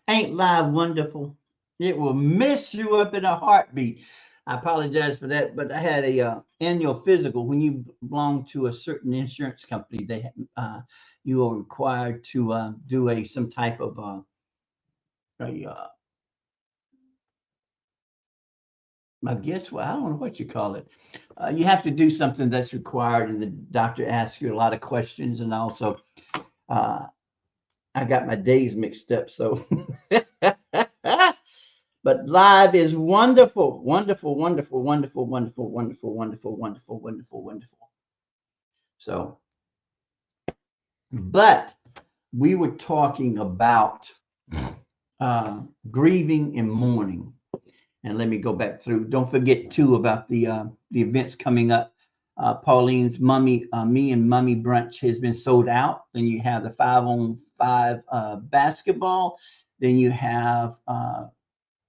Ain't live wonderful? It will mess you up in a heartbeat. I apologize for that, but I had a annual physical. When you belong to a certain insurance company, you are required to do a some type of a I guess, well, I don't know what you call it. You have to do something that's required, and the doctor asks you a lot of questions, and also uh, I got my days mixed up. So, but live is wonderful, wonderful, wonderful, wonderful, wonderful, wonderful, wonderful, wonderful, wonderful, wonderful. So, but we were talking about grieving and mourning. And let me go back through. Don't forget too about the events coming up. Pauline's me and Mummy brunch has been sold out. Then you have the 5-on-5 basketball. Then you have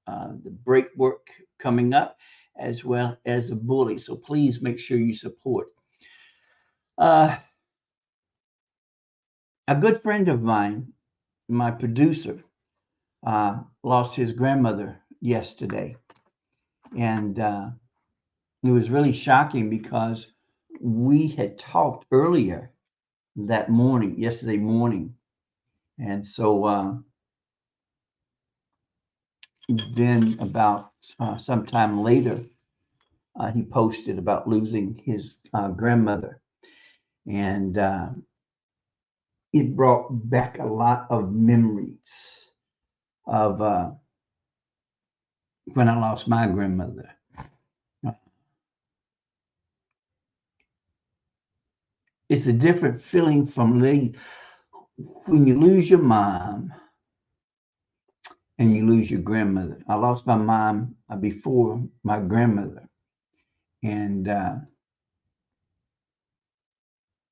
the break work coming up, as well as the bully. So please make sure you support. Uh, a good friend of mine, my producer, lost his grandmother yesterday, and it was really shocking because we had talked earlier that morning, yesterday morning. And so then about sometime later, he posted about losing his grandmother. And it brought back a lot of memories of when I lost my grandmother. It's a different feeling from when you lose your mom and you lose your grandmother. I lost my mom before my grandmother, and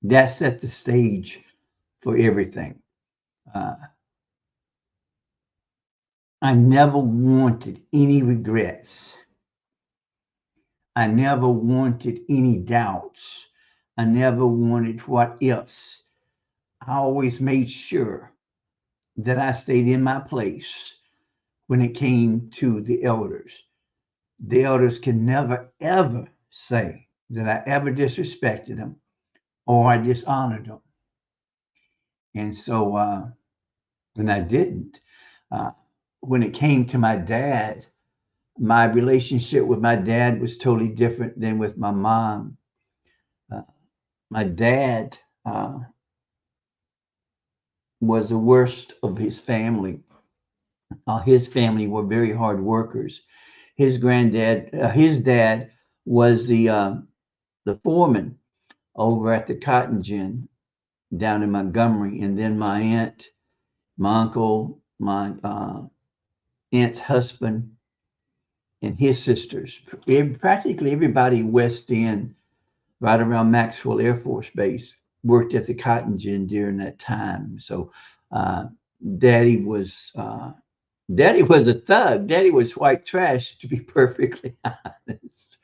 that set the stage for everything. Uh, I never wanted any regrets. I never wanted any doubts. I never wanted what ifs. I always made sure that I stayed in my place when it came to the elders. The elders can never, ever say that I ever disrespected them or I dishonored them. And so, and I didn't. Uh, when it came to my dad, my relationship with my dad was totally different than with my mom. Uh, my dad was the worst of his family. His family were very hard workers. His dad was the foreman over at the cotton gin down in Montgomery, and then my aunt, my uncle, my aunt's husband, and his sisters, practically everybody in West End, right around Maxwell Air Force Base, worked at the cotton gin during that time. So, uh, Daddy was Daddy was a thug. Daddy was white trash, to be perfectly honest.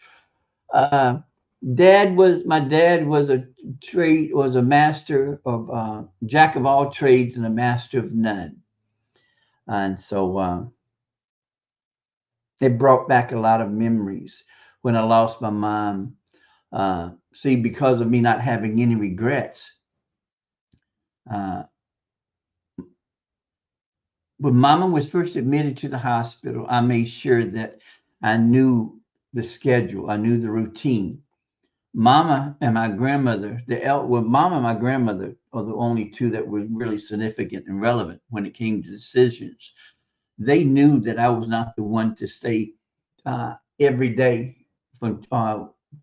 Uh, my dad was a master of jack of all trades and a master of none. And so it brought back a lot of memories when I lost my mom. See, because of me not having any regrets, uh, when Mama was first admitted to the hospital, I made sure that I knew the schedule, I knew the routine. Mama and my grandmother, Mama and my grandmother are the only two that were really significant and relevant when it came to decisions. They knew that I was not the one to stay every day from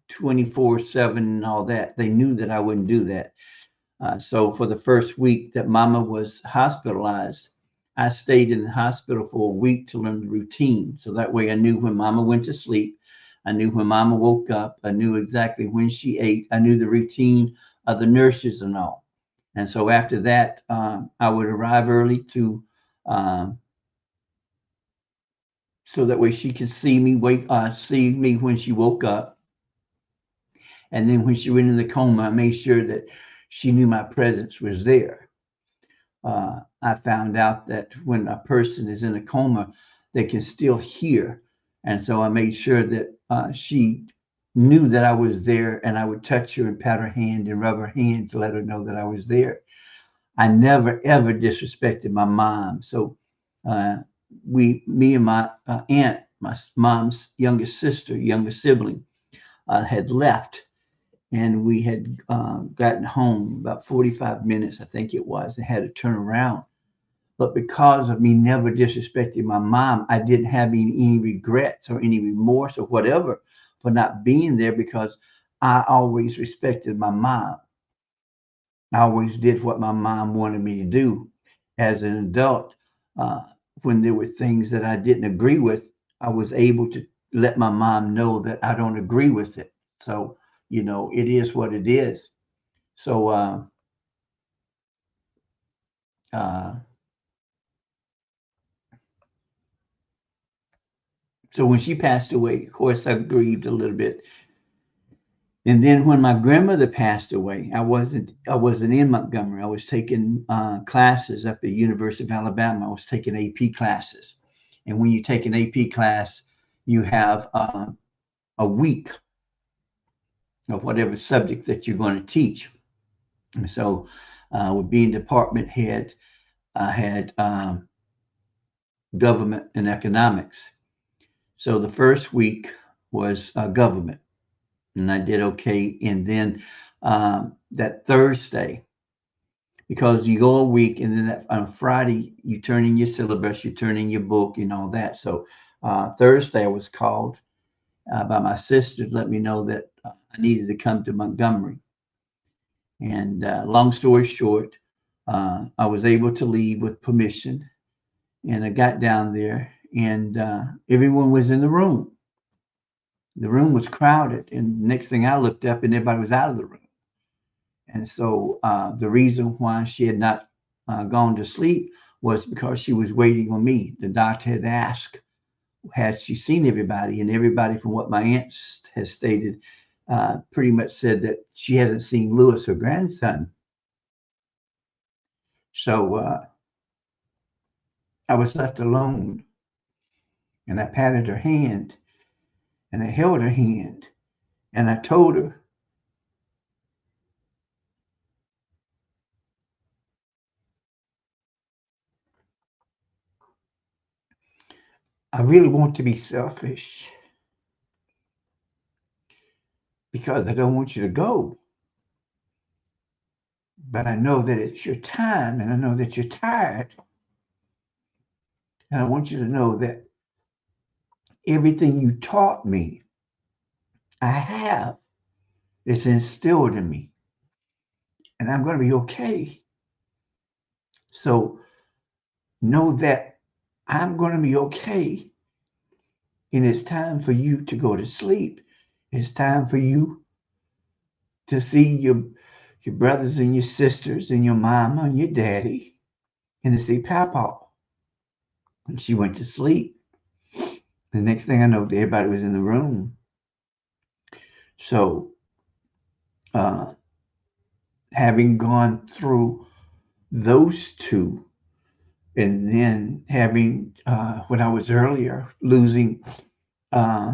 24/7 and all that. They knew that I wouldn't do that. So for the first week that Mama was hospitalized, I stayed in the hospital for a week to learn the routine. So that way I knew when Mama went to sleep. I knew when Mama woke up. I knew exactly when she ate. I knew the routine of the nurses and all. And so after that, I would arrive early to, um, so that way she could see me when she woke up. And then when she went in the coma, I made sure that she knew my presence was there. I found out that when a person is in a coma, they can still hear. And so I made sure that she knew that I was there, and I would touch her and pat her hand and rub her hand to let her know that I was there. I never ever disrespected my mom. So uh, me and my aunt, my mom's youngest sister, youngest sibling, had left, and we had gotten home about 45 minutes, I think it was, and had to turn around. But because of me never disrespecting my mom, I didn't have any regrets or any remorse or whatever for not being there, because I always respected my mom. I always did what my mom wanted me to do. As an adult, uh, when there were things that I didn't agree with, I was able to let my mom know that I don't agree with it. So, it is what it is. So, uh, so when she passed away, of course, I grieved a little bit. And then when my grandmother passed away, I wasn't in Montgomery. I was taking classes up at the University of Alabama. I was taking AP classes, and when you take an AP class, you have a week of whatever subject that you're going to teach. And so, with being department head, I had government and economics. So the first week was government, and I did okay. And then that Thursday, because you go a week, and then on Friday you turn in your syllabus, you turn in your book, and all that. So Thursday I was called by my sister to let me know that I needed to come to Montgomery. And long story short, I was able to leave with permission, and I got down there, and everyone was in the room. The room was crowded, and next thing I looked up, and everybody was out of the room. And so the reason why she had not gone to sleep was because she was waiting on me. The doctor had asked, had she seen everybody? And everybody, from what my aunt has stated, pretty much said that she hasn't seen Lewis, her grandson. So I was left alone, and I patted her hand, and I held her hand, and I told her, I really want to be selfish because I don't want you to go. But I know that it's your time, and I know that you're tired. And I want you to know that everything you taught me, I have. It's instilled in me, and I'm going to be okay. So know that I'm going to be okay. And it's time for you to go to sleep. It's time for you to see your brothers and your sisters and your mama and your daddy, and to see Papa. And she went to sleep. The next thing I know, everybody was in the room. So, uh, having gone through those two, and then having, when I was earlier, losing uh,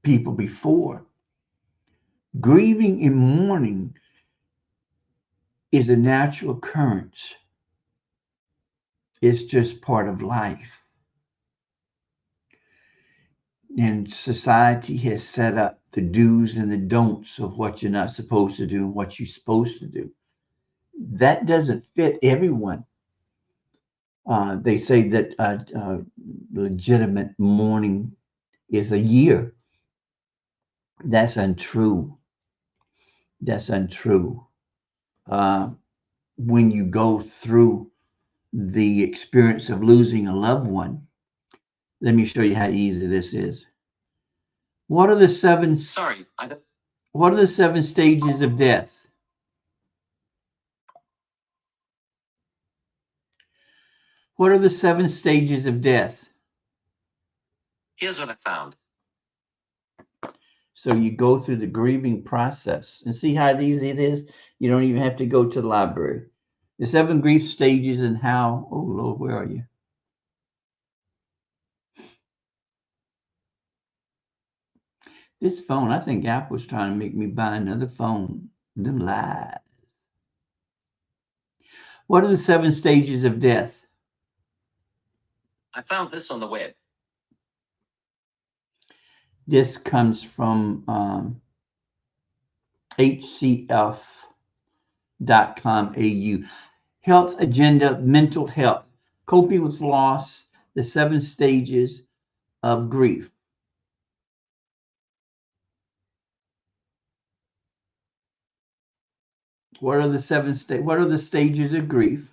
people before, grieving and mourning is a natural occurrence. It's just part of life. And society has set up the do's and the don'ts of what you're not supposed to do and what you're supposed to do. That doesn't fit everyone. They say that legitimate mourning is a year. That's untrue. That's untrue. Uh, when you go through the experience of losing a loved one, let me show you how easy this is. What are the seven? Sorry, I don't. What are the seven stages of death? What are the seven stages of death? Here's what I found. So you go through the grieving process and see how easy it is. You don't even have to go to the library. The 7 grief stages and how. Oh Lord, where are you? This phone, I think Apple's trying to make me buy another phone. Them lies. What are the 7 stages of death? I found this on the web. This comes from hcf.com.au. Health agenda, mental health, coping with loss, the 7 stages of grief. What are the 7 what are the stages of grief?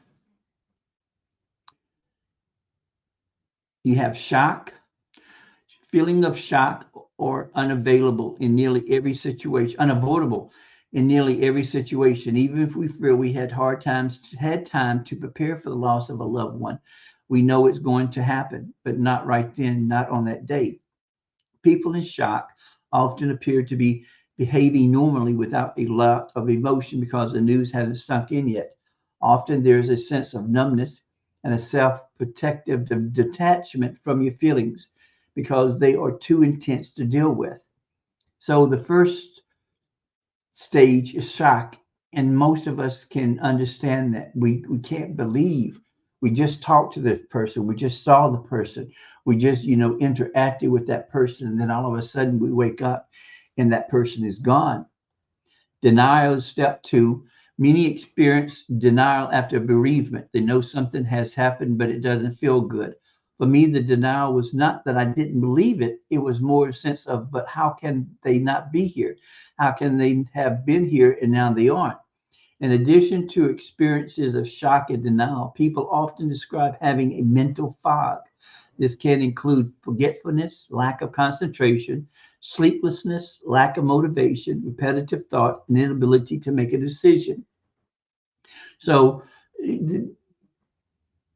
You have shock, feeling of shock or unavailable in nearly every situation, unavoidable in nearly every situation. Even if we feel we had time to prepare for the loss of a loved one, we know it's going to happen, but not right then, not on that day. People in shock often appear to be behaving normally without a lot of emotion because the news hasn't sunk in yet. Often there's a sense of numbness and a self protective detachment from your feelings because they are too intense to deal with. So the first stage is shock, and most of us can understand that. We can't believe we just talked to this person, we just saw the person, we just interacted with that person, and then all of a sudden we wake up and that person is gone. Denial is step 2. Many experience denial after bereavement. They know something has happened, but it doesn't feel good. For me, the denial was not that I didn't believe it. It was more a sense of, but how can they not be here? How can they have been here and now they aren't? In addition to experiences of shock and denial, people often describe having a mental fog. This can include forgetfulness, lack of concentration, sleeplessness, lack of motivation, repetitive thought, and inability to make a decision. So,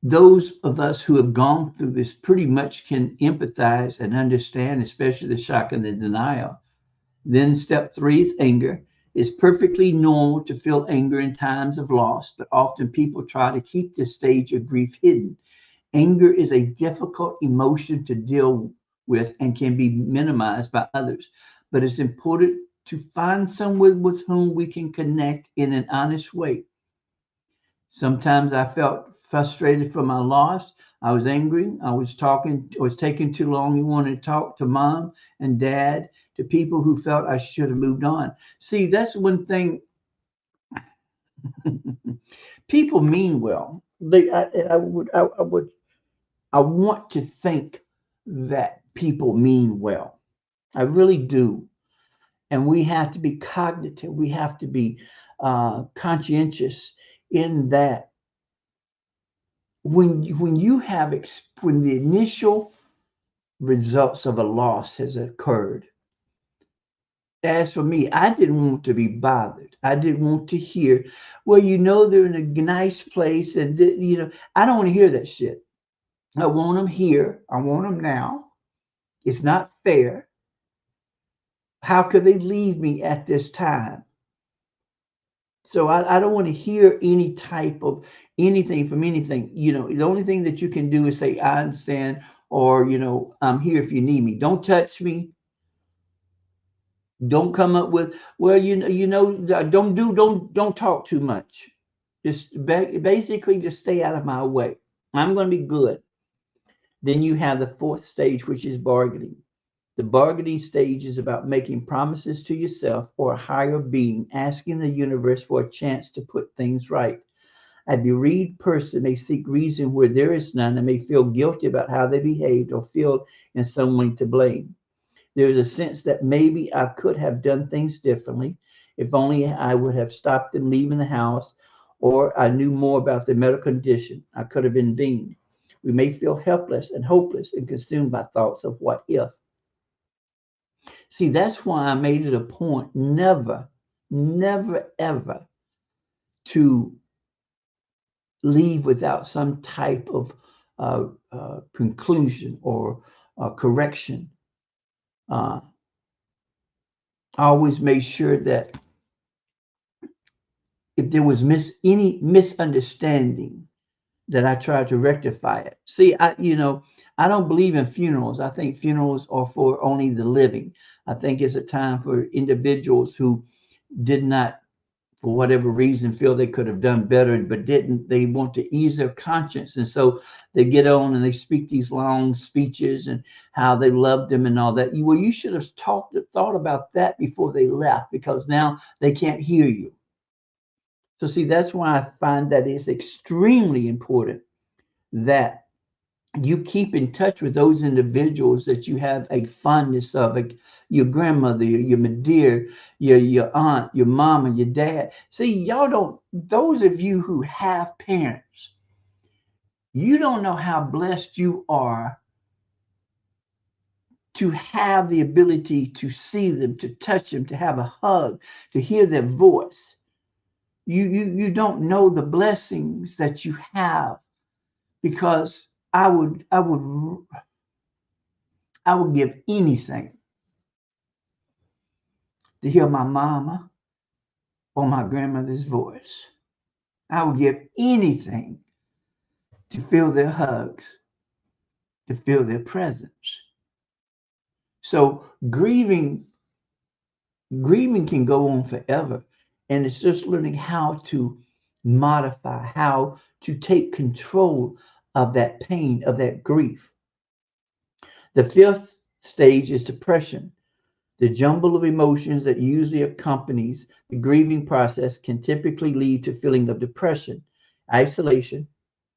those of us who have gone through this pretty much can empathize and understand, especially the shock and the denial. Then, step 3 is anger. It's perfectly normal to feel anger in times of loss, but often people try to keep this stage of grief hidden. Anger is a difficult emotion to deal with and can be minimized by others, but it's important to find someone with whom we can connect in an honest way. Sometimes I felt frustrated for my loss. I was angry. I was taking too long. You wanted to talk to mom and dad, to people who felt I should have moved on. See, that's one thing. People mean well. I want to think that people mean well. I really do. And we have to be cognitive. We have to be conscientious in that when the initial results of a loss has occurred. As for me, I didn't want to be bothered. I didn't want to hear, well, they're in a nice place, and I don't want to hear that shit. I want them here. I want them now. It's not fair. How could they leave me at this time? So I don't want to hear any type of anything from anything. The only thing that you can do is say, I understand, or, I'm here if you need me. Don't touch me. Don't come up with, well, don't talk too much. Just basically just stay out of my way. I'm going to be good. Then you have the 4th stage, which is bargaining. The bargaining stage is about making promises to yourself or a higher being, asking the universe for a chance to put things right. A bereaved person may seek reason where there is none and may feel guilty about how they behaved or feel in some way to blame. There is a sense that maybe I could have done things differently. If only I would have stopped them leaving the house, or I knew more about their medical condition. I could have intervened. We may feel helpless and hopeless and consumed by thoughts of what if. See, that's why I made it a point never, never, ever to leave without some type of conclusion or correction. Uh, I always made sure that if there was any misunderstanding, that I tried to rectify it. See, I don't believe in funerals. I think funerals are for only the living. I think it's a time for individuals who did not, for whatever reason, feel they could have done better, but didn't. They want to ease their conscience. And so they get on and they speak these long speeches and how they loved them and all that. Well, you should have thought about that before they left, because now they can't hear you. So see, that's why I find that it's extremely important that you keep in touch with those individuals that you have a fondness of, like your grandmother, your dear, your aunt, your mama, your dad. See, y'all don't, those of you who have parents, you don't know how blessed you are to have the ability to see them, to touch them, to have a hug, to hear their voice. You don't know the blessings that you have, because I would give anything to hear my mama or my grandmother's voice. I would give anything to feel their hugs, to feel their presence. So grieving can go on forever. And it's just learning how to modify, how to take control of that pain, of that grief. The fifth stage is depression. The jumble of emotions that usually accompanies the grieving process can typically lead to feeling of depression, isolation,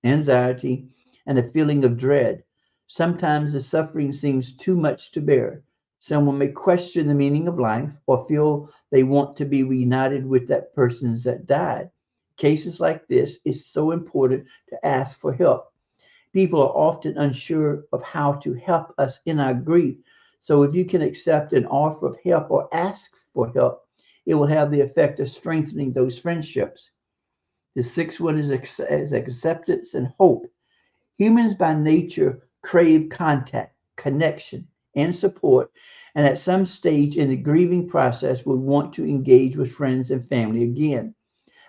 anxiety, and a feeling of dread. Sometimes the suffering seems too much to bear. Someone may question the meaning of life or feel they want to be reunited with that person that died. Cases like this, is so important to ask for help. People are often unsure of how to help us in our grief. So if you can accept an offer of help or ask for help, it will have the effect of strengthening those friendships. The sixth one is acceptance and hope. Humans by nature crave contact, connection, and support, and at some stage in the grieving process will want to engage with friends and family again.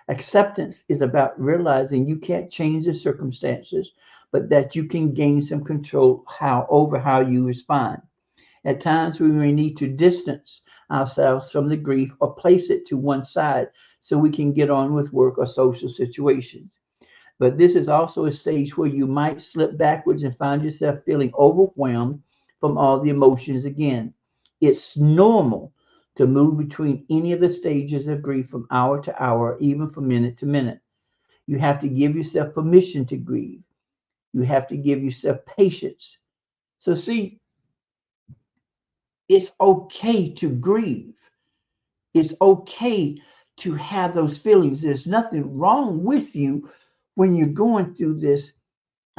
Acceptance is about realizing you can't change the circumstances, but that you can gain some control over how you respond. At times, we may need to distance ourselves from the grief or place it to one side so we can get on with work or social situations. But this is also a stage where you might slip backwards and find yourself feeling overwhelmed from all the emotions again. It's normal to move between any of the stages of grief from hour to hour, even from minute to minute. You have to give yourself permission to grieve. You have to give yourself patience. So, see, it's okay to grieve. It's okay to have those feelings. There's nothing wrong with you when you're going through this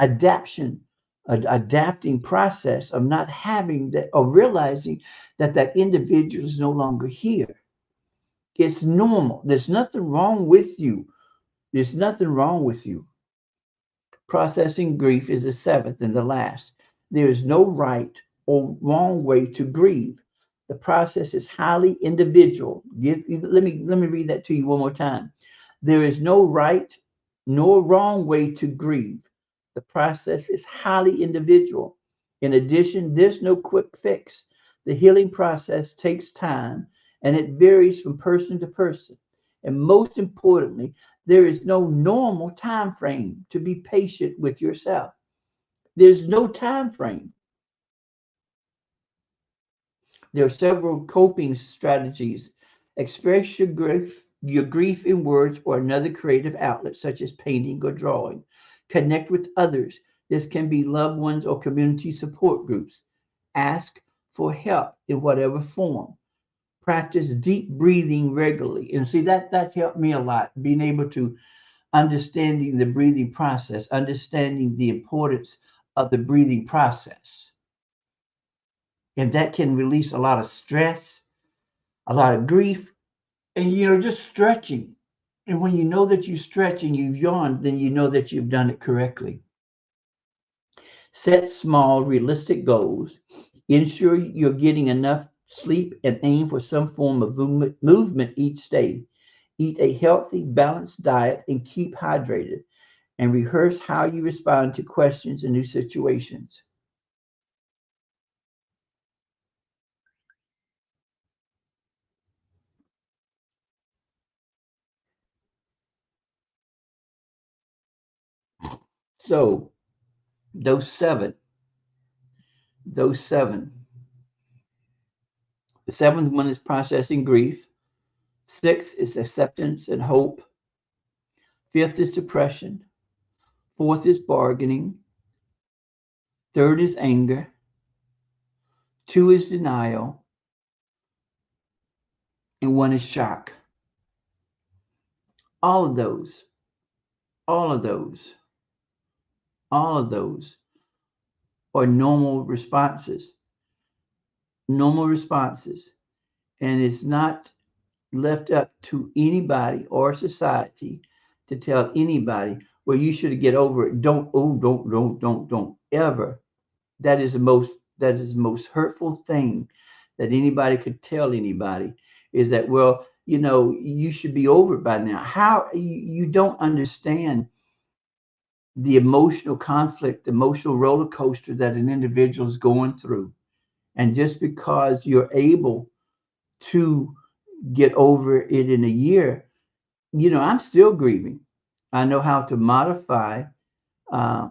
adaptation, adapting process of not having that, or realizing that that individual is no longer here. It's normal. There's nothing wrong with you. There's nothing wrong with you. Processing grief is the seventh and the last. There is no right or wrong way to grieve. The process is highly individual. Let me read that to you one more time. There is no right nor wrong way to grieve. The process is highly individual. In addition, there's no quick fix. The healing process takes time and it varies from person to person. And most importantly, there is no normal time frame to be patient with yourself. There's no time frame. There are several coping strategies. Express your grief in words or another creative outlet, such as painting or drawing. Connect with others. This can be loved ones or community support groups. Ask for help in whatever form. Practice deep breathing regularly. And see, that's helped me a lot, being able to understanding the breathing process, understanding the importance of the breathing process. And that can release a lot of stress, a lot of grief, and just stretching. And when you know that you stretch and you've yawned, then you know that you've done it correctly. Set small, realistic goals. Ensure you're getting enough sleep, and aim for some form of movement each day. Eat a healthy, balanced diet and keep hydrated. And rehearse how you respond to questions and new situations. So, those seven, those seven. The seventh one is processing grief. Six is acceptance and hope. Fifth is depression. Fourth is bargaining. Third is anger. Two is denial. And one is shock. All of those, all of those, all of those are normal responses. Normal responses. And it's not left up to anybody or society to tell anybody, well, you should get over it. Don't, oh, don't ever. That is the most hurtful thing that anybody could tell anybody is that, well, you should be over it by now. How you don't understand the emotional conflict, the emotional roller coaster that an individual is going through. And just because you're able to get over it in a year, I'm still grieving. I know how to modify uh,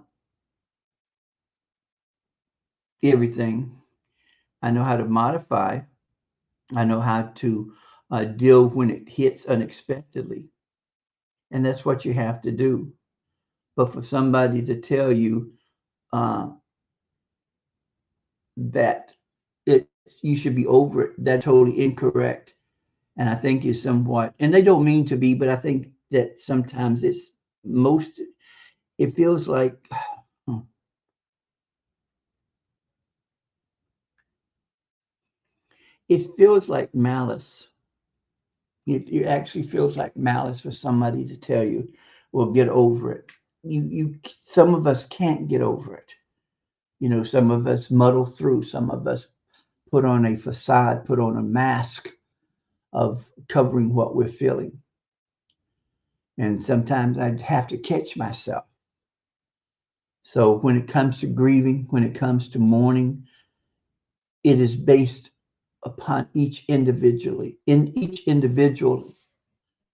everything. I know how to modify. I know how to deal when it hits unexpectedly. And that's what you have to do. But for somebody to tell you uh, that you should be over it, that's totally incorrect. And I think is somewhat, and they don't mean to be, but I think that sometimes it feels like, it feels like malice. It actually feels like malice for somebody to tell you, well, get over it. Some of us can't get over it. Some of us muddle through. Some of us put on a facade, put on a mask of covering what we're feeling. And sometimes I have to catch myself. So when it comes to grieving, when it comes to mourning, it is based upon each individual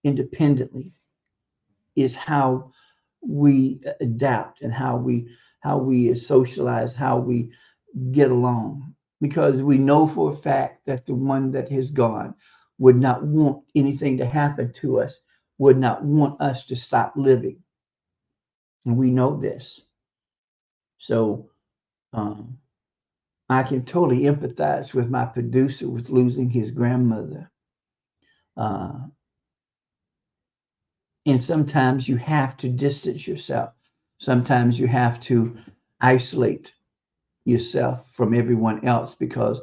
independently is how we adapt and how we socialize, how we get along. Because we know for a fact that the one that has gone would not want anything to happen to us, would not want us to stop living. And we know this. So um, I can totally empathize with my producer with losing his grandmother. Uh, and sometimes you have to distance yourself. Sometimes you have to isolate yourself from everyone else because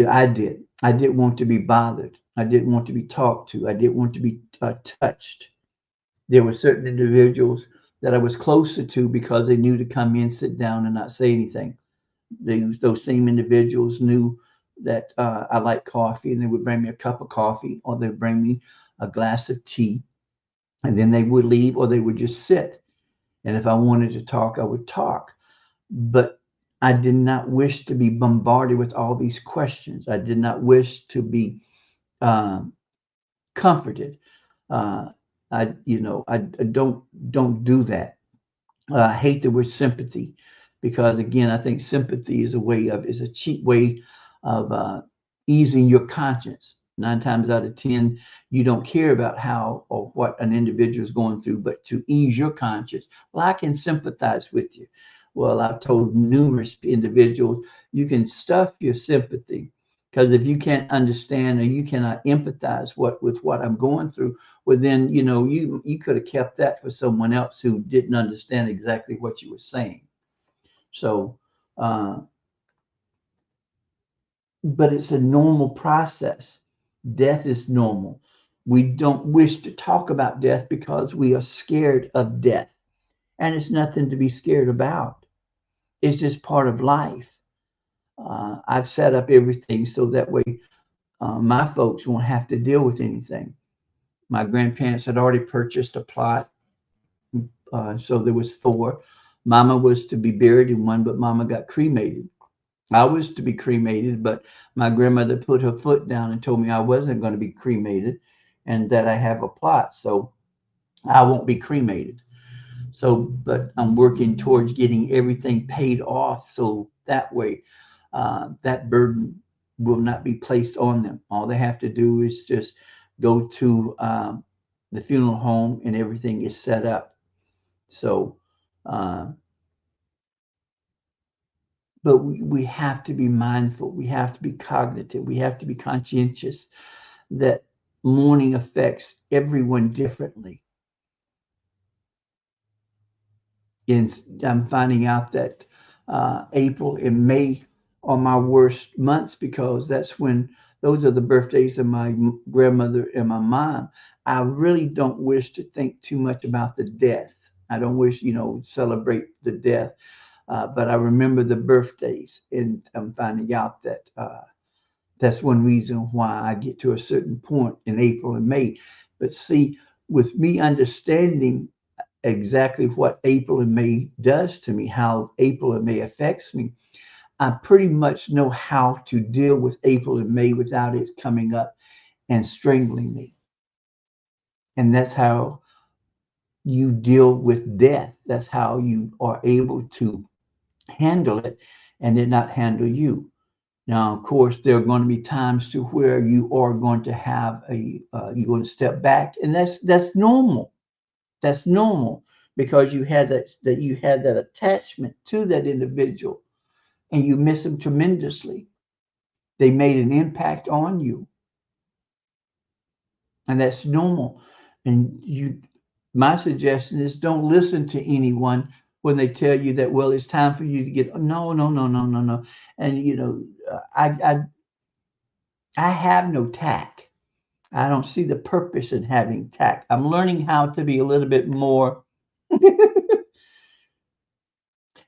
I did. I didn't want to be bothered. I didn't want to be talked to. I didn't want to be touched. There were certain individuals that I was closer to because they knew to come in, sit down, and not say anything. Those same individuals knew that I like coffee, and they would bring me a cup of coffee, or they'd bring me a glass of tea, and then they would leave, or they would just sit. And if I wanted to talk, I would talk. But I did not wish to be bombarded with all these questions. I did not wish to be um, comforted. Uh, I don't do that. I hate the word sympathy because again, I think sympathy is a cheap way of easing your conscience. 9 times out of 10, you don't care about how or what an individual is going through, but to ease your conscience, well, I can sympathize with you. Well, I've told numerous individuals you can stuff your sympathy because if you can't understand or you cannot empathize with what I'm going through, well then you could have kept that for someone else who didn't understand exactly what you were saying. So uh, but it's a normal process. Death is normal. We don't wish to talk about death because we are scared of death, and it's nothing to be scared about. It's just part of life. I've set up everything so that way my folks won't have to deal with anything. My grandparents had already purchased a plot, so there was four. Mama was to be buried in one, but Mama got cremated. I was to be cremated, but my grandmother put her foot down and told me I wasn't going to be cremated, and that I have a plot, so I won't be cremated. So, but I'm working towards getting everything paid off, so that way, that burden will not be placed on them. All they have to do is just go to the funeral home, and everything is set up. So, uh, but we have to be mindful. We have to be cognitive. We have to be conscientious that mourning affects everyone differently. And I'm finding out that April and May are my worst months because that's when those are the birthdays of my grandmother and my mom. I really don't wish to think too much about the death. I don't wish, celebrate the death, but I remember the birthdays, and I'm finding out that that's one reason why I get to a certain point in April and May. But see, with me understanding exactly what April and May does to me, how April and May affects me, I pretty much know how to deal with April and May without it coming up and strangling me. And that's how you deal with death. That's how you are able to handle it and it not handle you. Now, of course, there are going to be times to where you are going to have you're going to step back, and that's normal. That's normal because you had that attachment to that individual, and you miss them tremendously. They made an impact on you, and that's normal. And my suggestion is don't listen to anyone when they tell you that, well, it's time for you to get. No, no, no, no, no, no. And I have no tact. I don't see the purpose in having tact. I'm learning how to be a little bit more.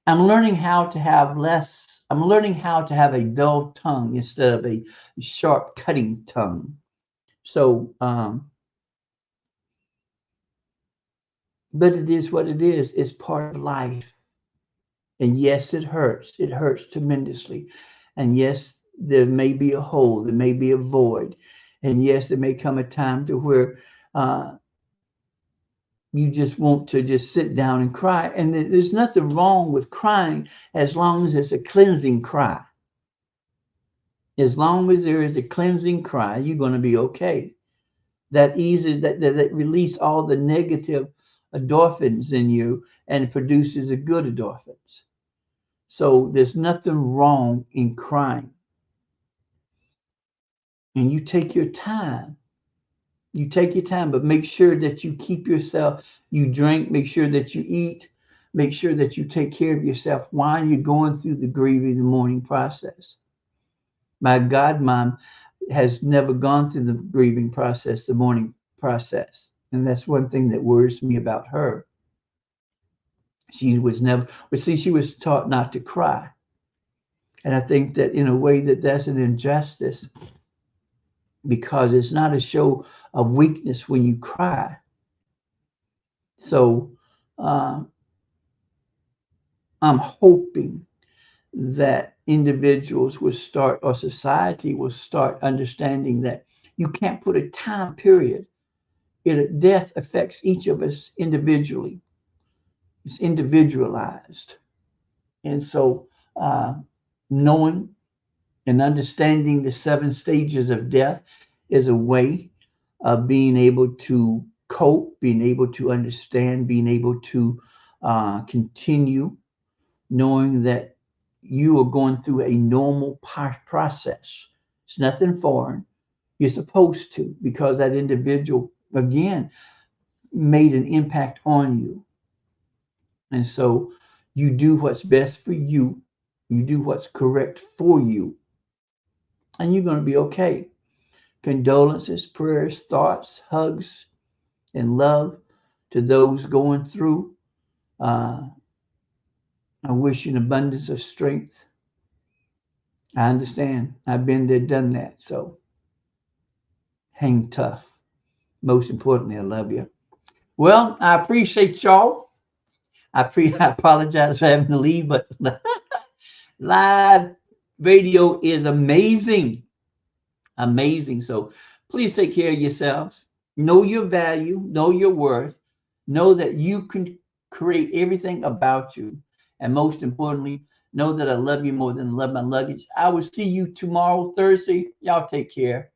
I'm learning how to have less. I'm learning how to have a dull tongue instead of a sharp cutting tongue. So, but it is what it is. It's part of life. And yes, it hurts. It hurts tremendously. And yes, there may be a hole. There may be a void. And yes, there may come a time to where you just want to just sit down and cry. And there's nothing wrong with crying as long as it's a cleansing cry. As long as there is a cleansing cry, you're going to be okay. That eases that release all the negative endorphins in you and produces the good endorphins. So there's nothing wrong in crying. And you take your time. You take your time, but make sure that you keep yourself, you drink, make sure that you eat, make sure that you take care of yourself while you're going through the grieving, the mourning process. My godmom has never gone through the grieving process, the mourning process. And that's one thing that worries me about her. She was never, but see, she was taught not to cry. And I think that in a way that's an injustice because it's not a show of weakness when you cry. So uh, I'm hoping that individuals will start, or society will start understanding that you can't put a time period. Death affects each of us individually. It's individualized. And so knowing and understanding the seven stages of death is a way of being able to cope, being able to understand, being able to continue, knowing that you are going through a normal process. It's nothing foreign. You're supposed to, because that individual, again, made an impact on you. And so you do what's best for you, you do what's correct for you, and you're going to be okay. Condolences, prayers, thoughts, hugs, and love to those going through. Uh, I wish you an abundance of strength I understand. I've been there, done that. So hang tough. Most importantly, I love you. Well, I appreciate y'all. I apologize for having to leave, but live radio is amazing. Amazing. So please take care of yourselves. Know your value, know your worth, know that you can create everything about you. And most importantly, know that I love you more than I love my luggage. I will see you tomorrow, Thursday. Y'all take care.